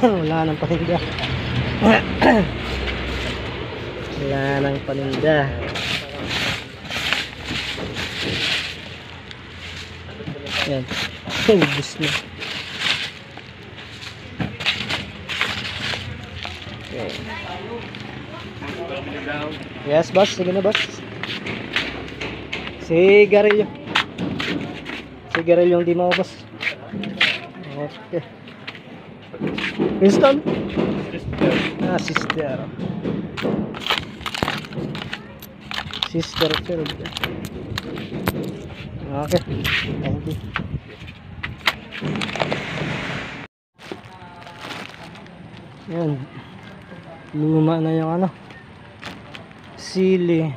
Wala nang paninda. Wala nang paninda. Yan. Ubus na. Okay. Yes, boss. Sige na, boss. Sigarilyo. Sigarilyo yung di mo, boss. Okay. Winston? Ah, sister. Sister filled. Okay. Thank you. Yan. Luma na yung ano. Sili.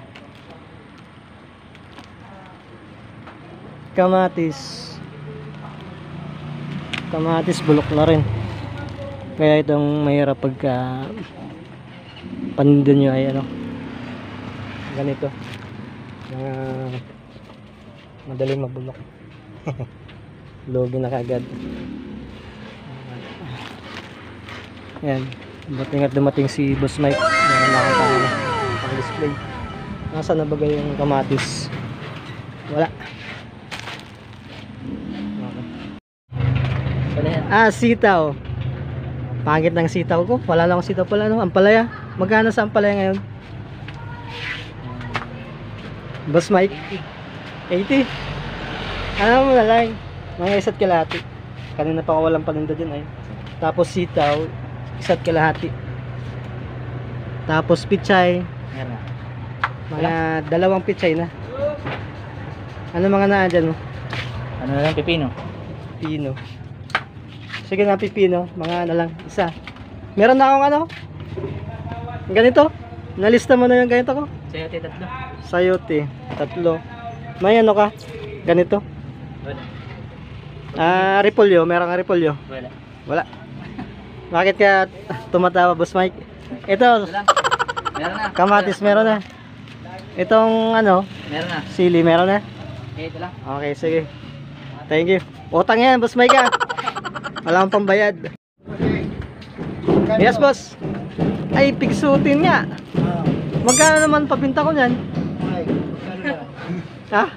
Kamatis. Kamatis bulok na rin. Kaya itong mahirap pagka paninda nyo ay ano, ganito, madaling mabulok. Logi na kagad. Yan, dumating si Boss Mike. Meron na akong pang-display. Nasaan na ba yung kamatis? Wala. Ah, sitaw. Pangit ng sitaw ko. Wala lang akong sitaw pala, no? Ampalaya. Magkano sa ampalaya ngayon? Boss Mike? 80. Ano mo na lang? Mga isa't kalahati. Kanina pa ako walang paninda dyan ay. Tapos sitaw, isa't kalahati. Tapos pichay. Mga dalawang pichay na. Ano mga naan dyan mo? Ano na lang, pipino? Pino. Sige na, pipino. Mga ano lang, isa. Meron na akong ano? Ganito. Nalista mo na yung ganito ko? Sayote, tatlo. Sayote, tatlo. May ano ka? Ganito? Wala. Ah, repolyo. Meron ka repolyo? Wala. Wala. Bakit ka tumatawa, Boss Mike? Ito. Meron na. Kamatis, meron na. Itong ano? Meron na. Sili, meron na? Ito lang. Okay, sige. Thank you. Utang yan, Boss Mike ah. Wala akong pambayad. Yes, boss. Ay, pigsutin nga. Magkano naman pabinta ko niyan? Ha?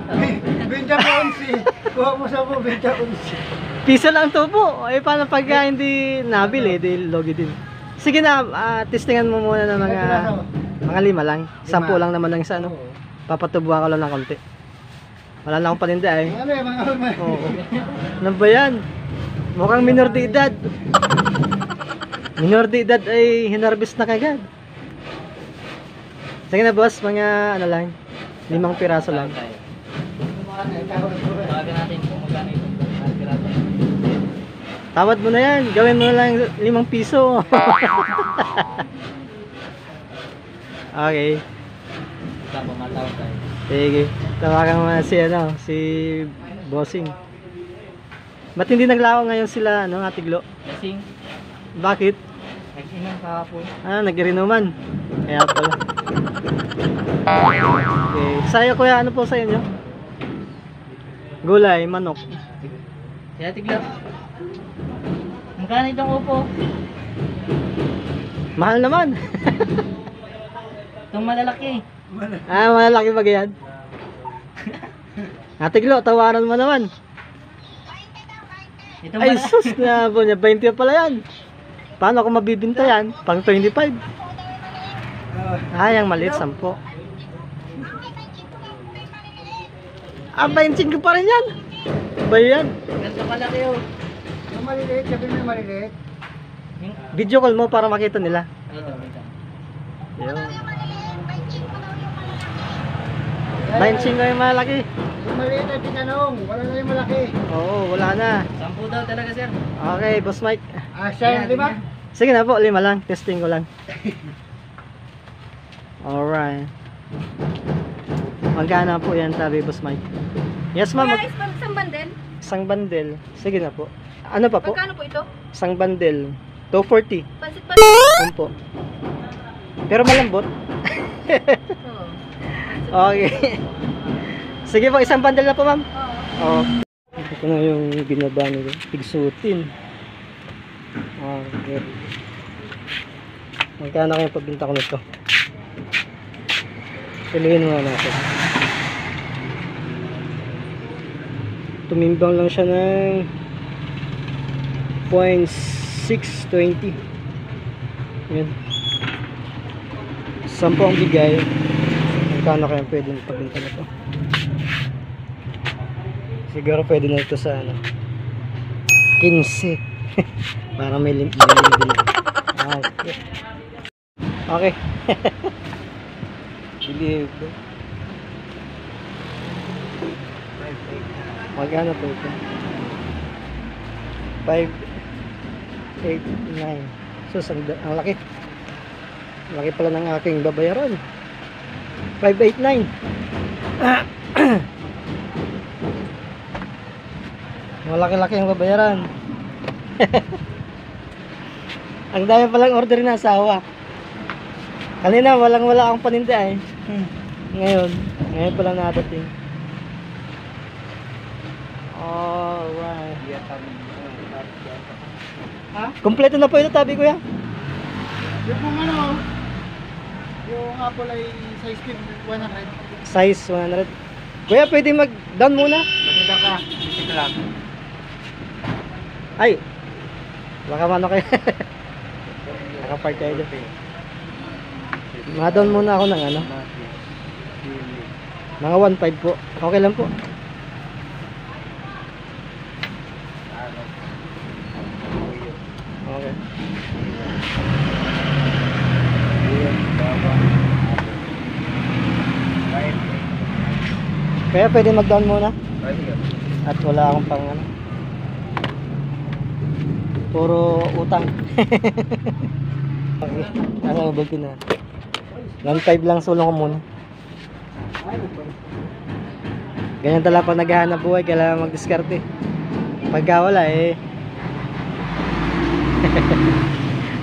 20 onsi. Kuha mo sa mo 20 onsi. Piso lang to po. Eh, paano pagka hindi nabili, di logi din. Sige na, testingan mo muna ng mga 5 lang. 10 lang naman lang sa ano. Papatubuhan ko lang ng konti. Wala na akong paninda eh. Ano yung mga alma? Oo. Ano ba yan? Mukhang minor de edad. Minor de edad ay hinarvest na kagad. Sige na boss, mga ano lang, 5 piraso lang. Tawagan natin kung magkano ito. Tawad mo na yan, gawin mo na lang 5 piso. Okay. Tama, matawag tayo. Sige, tawagan mo na si ano, si Bossing. Ba't hindi naglawang ngayon sila, ano, Atiglo? Lasing. Bakit? Nag-inom kahapon. Ah, nag-irinuman. Kaya pala. Okay. Sa'yo kuya, ano po sa inyo? Gulay, manok. Kaya tigla. Magkano itong upo? Mahal naman. Itong malalaki. Ah, malaki ba yan? Atiglo, tawaran mo naman. Itong Ay, malalaki. sus na po niya. 20 pala yan. Paano ako mabibinta yan? Pang 25. Ah, yung maliit, 10. Ah, 25 pa rin yan. Ba yan? Ganito kalaki yun. Yung maliliit, sabi mo yung maliliit. Video call mo para makita nila. Ito, ito. Yun. 25 yung malaki. Yung maliit ay tinanong, wala na yung malaki. Oo, wala na. 10 daw talaga, sir. Okay, Boss Mike. Siya yung 5? Sige na po, 5 lang. Testing ko lang. Alright. Magkano po yan, sabi Boss Mike? Yes, ma'am. Guys, isang bandel? Isang bandel. Sige na po. Ano pa po? Magkano po ito? Isang bandel. 240. Pansit pa. Po. Pero malambot. Okay. Sige po, isang bandel na po, ma'am. Oo. Oo. Ito na yung binaba nila. Pigsutin. Okay. Magkano kayo pagbinta ko nito? Piliin muna natin. Tumimbang lang siya ng 0.620. Yan. 10 ang bigay. Magkano kayo pwede pagbinta nito? Siguro pwede na ito sa ano, 15. Parang may limit din. Okay. Okay. Believe. Magkano po ito? 589. So, ang laki. Laki pala ng aking babayaran. 589. Malaki-laki ang babayaran. Ang dami palang order na asawa. Kanina wala akong paninda eh. Ngayon palang nadating. Alright. Ha? Kompleto na po ito, tabi kuya. Yung kung ano, yung apple ay size 100. Size 100. Kuya, pwede mag-down muna? Maganda ka, bisik lang. Ay, baka mano kayo. Nakapark kayo dyan. Mga down muna ako ng ano, mga 1.5 po. Okay lang po. Okay. Kaya pwede mag-down muna. At wala akong pang ano, puro utang. Okay. Ano ba na? 1.5 lang sulong ko muna. Ganyan talaga pag naghahanap buhay, kailangan mag-diskarte. Pagka wala eh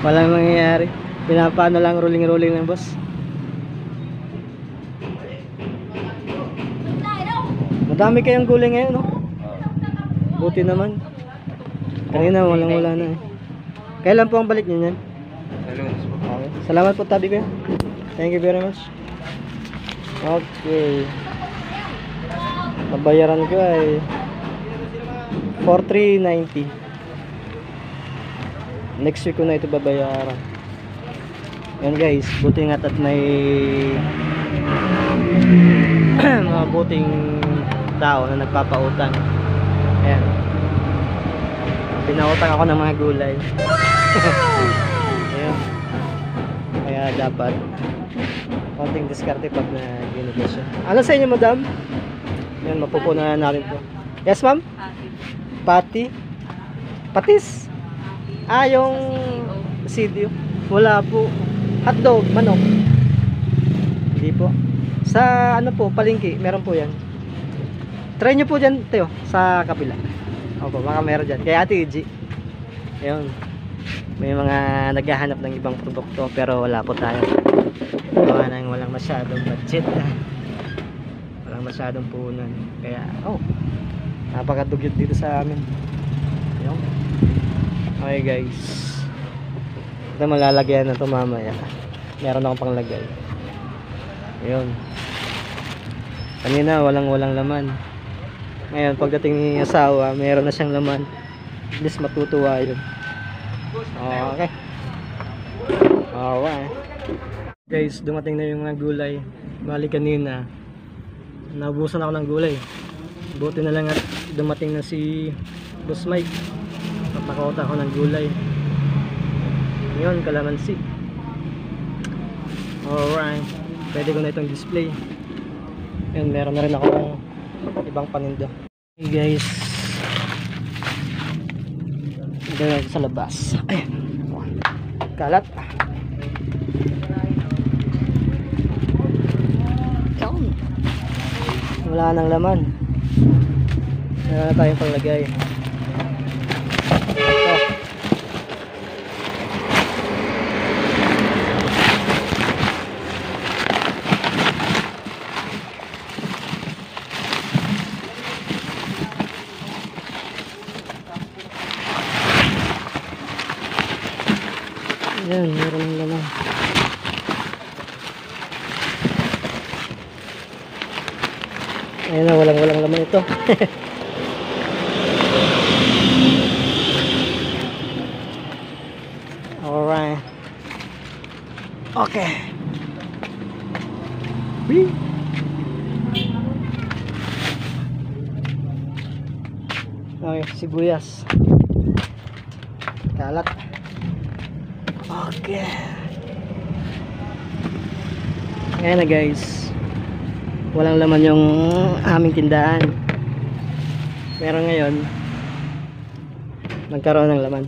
walang mangyayari. Pinapaano lang, rolling ng boss. Madami kayong gulay ngayon, no? Buti naman. Kanina wala na eh. Kailan po ang balik niyo yan? Okay. Salamat po, tabi ko. Thank you very much. Okay. Nabayaran ko ay 4,390. Next week ko na ito babayaran. Yan guys, buti nga at may mga buting tao na nagpapautang. Ayan. Pinautang ako ng mga gulay. Ayan. Kaya dapat konting diskarte pag nag-inegosyo. Ano sa inyo, madam? Yan, mapupunan natin po. Yes, ma'am? Pati? Patis? Ah, yung CDO. Wala po. Hotdog, manok. Hindi po. Sa ano po, palengke, meron po yan. Try nyo po dyan, Teo, sa kapila. Opo, baka meron dyan. Kaya Ate Iji. Ayun. May mga naghahanap ng ibang produkto pero wala po tayo. Walang masyadong budget. Walang masyadong puhunan. Kaya, napakadugyot dito sa amin. Ayun. Okay guys. Ito malalagyan na ito mamaya. Meron akong panglagay. Ayun. Kanina walang laman. Ngayon pagdating ni asawa, meron na siyang laman. At least matutuwa yun. Okay. Alright. Guys, dumating na yung mga gulay. Bali kanina naubusan ako ng gulay. Buti na lang at dumating na si Boss Mike. Napakauta ako ng gulay. Yun, kalamansi. Alright. Pwede ko na itong display. Yan, meron na rin ako ibang paninda. Hey guys, ito na sa labas. Ayan, kalat. Yan, wala nang laman. Meron na tayong panglagay. Ito. Yan, meron ng laman. Ayun na, walang laman ito. Alright. Okay. Whee! Okay, sibuyas. Kalat. Okay. Ayan na guys. Walang laman yung aming tindahan. Pero ngayon, nagkaroon ng laman.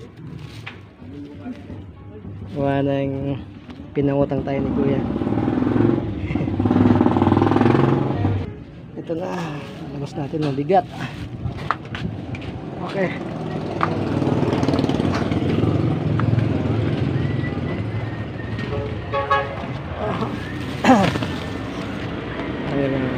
Gawa ng pinangutang tayo ni Kuya. Ito na. Labas natin ng bigat. Okay. Ayan na.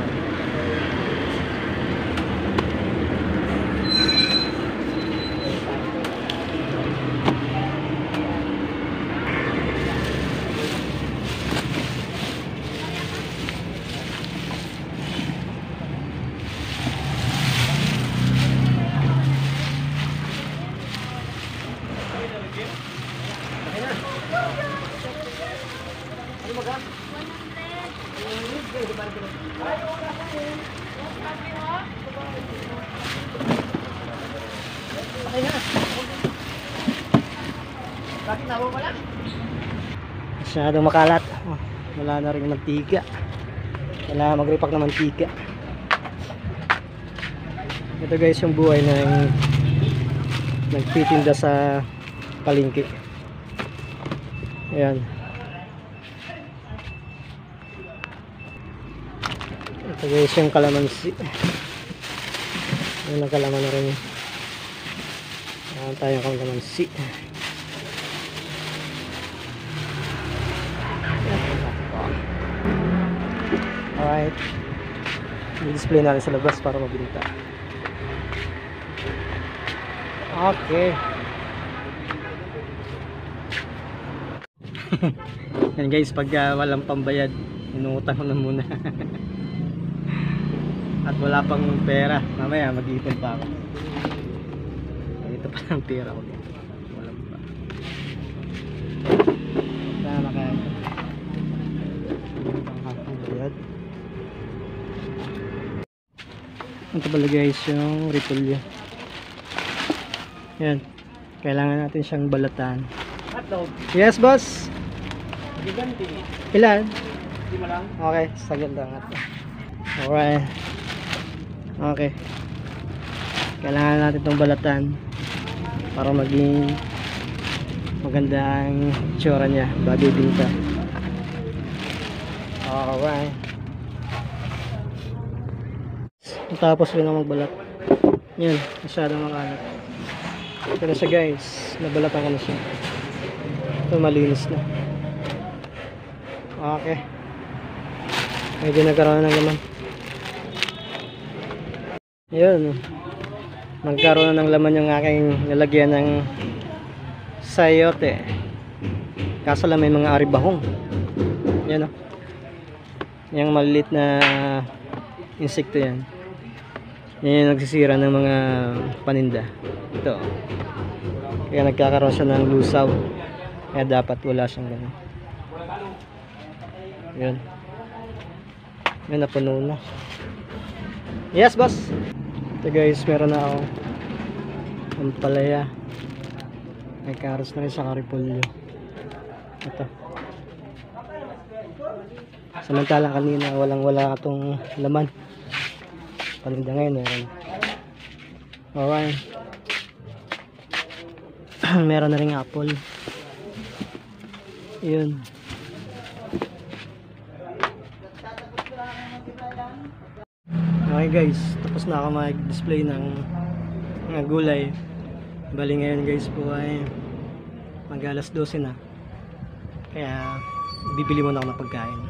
Masyadong makalat. Oh, wala na rin mantika. Kailangan mag-repack ng mantika. Ito guys yung buhay ng nagtitinda sa palengke. Ayan. Ito guys yung kalamansi. Ayan, nagkalaman na rin. Ayan tayong kalamansi. Alright. I-display natin sa labas para mabinta. Okay. Yan guys, pag walang pambayad, inuutang ko na muna. At wala pang pera. Mamaya mag-iipon pa ako. Ito pa lang pera ko. Wala pa. Sana kaya. Pambayad. Ito pala guys yung repolyo. Yan. Kailangan natin siyang balatan. Yes boss. Ilan? Okay, sagad lang ito. Alright. Okay. Kailangan natin itong balatan para maging maganda ang itsura niya bago ibinta. Alright. Tapos rin ako magbalat. Yan, masyadong makalat. Ito na siya guys. Nabalatan ko na siya. Ito malinis na. Okay. Medyo nagkaroon ng laman. Yun. Nagkaroon ng laman yung aking nilagyan ng sayote. Kaso lang may mga aribahong. Yan o. Yung maliliit na insekto yan. Yan yung nagsisira ng mga paninda. Ito. Kaya nagkakaroon siya ng lusaw. Kaya dapat wala siyang ganun. Yan. Yan, napuno na. Yes, boss. Ito guys, meron na ako ang palaya. May karos na rin sa karipolyo. Ito. Samantalang kanina wala itong laman. Paninda ngayon meron. Alright. Meron na rin apple. Yun. Okay guys, tapos na ako mag-display ng mga gulay. Bali ngayon guys po ay mag-alas 12 na. Kaya bibili muna ako ng pagkain.